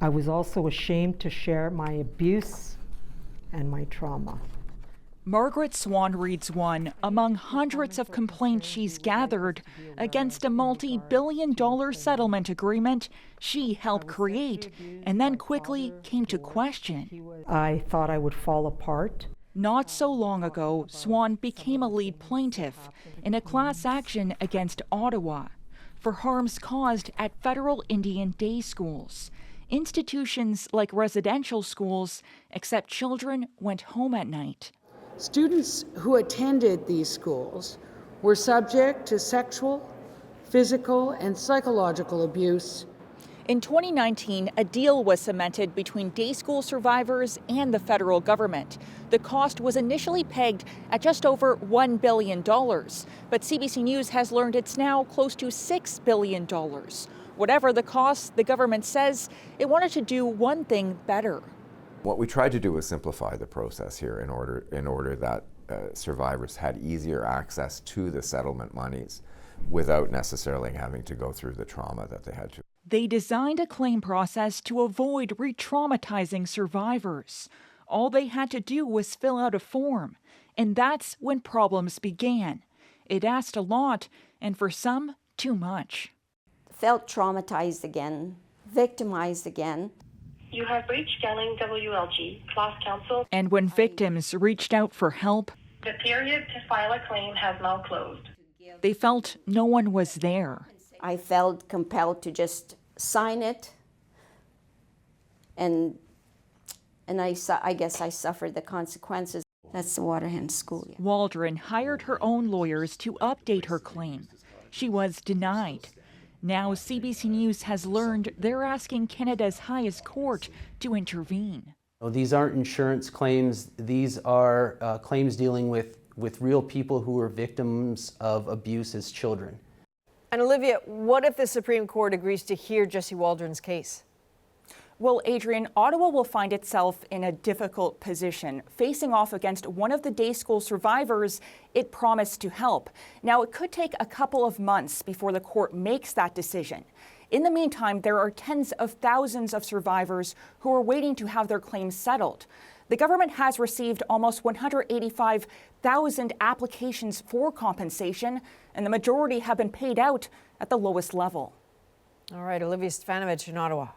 I was also ashamed to share my abuse and my trauma. Margaret Swan reads one among hundreds of complaints she's gathered against a multi-billion-dollar settlement agreement she helped create and then quickly came to question. I thought I would fall apart. Not so long ago, Swan became a lead plaintiff in a class action against Ottawa for harms caused at federal Indian day schools, institutions like residential schools, except children went home at night. Students who attended these schools were subject to sexual, physical, and psychological abuse. In 2019, a deal was cemented between day school survivors and the federal government. The cost was initially pegged at just over $1 billion, but CBC News has learned it's now close to $6 billion. Whatever the cost, the government says it wanted to do one thing better. What we tried to do was simplify the process here in order that survivors had easier access to the settlement monies without necessarily having to go through the trauma that they had to. They designed a claim process to avoid re-traumatizing survivors. All they had to do was fill out a form, and that's when problems began. It asked a lot, and for some, too much. Felt traumatized again, victimized again. You have reached Gelling WLG, class counsel. And when victims reached out for help, The period to file a claim has now closed. they felt no one was there. I felt compelled to just sign it, and I guess I suffered the consequences. That's the Waterhen School. Yeah. Waldron hired her own lawyers to update her claim. She was denied. Now CBC News has learned they're asking Canada's highest court to intervene. These aren't insurance claims. These are claims dealing with real people who were victims of abuse as children. And Olivia, what if the Supreme Court agrees to hear Jesse Waldron's case? Well, Adrienne, Ottawa will find itself in a difficult position, facing off against one of the day school survivors it promised to help. Now, it could take a couple of months before the court makes that decision. In the meantime, there are tens of thousands of survivors who are waiting to have their claims settled. The government has received almost 185,000 applications for compensation, and the majority have been paid out at the lowest level. All right, Olivia Stefanovich in Ottawa.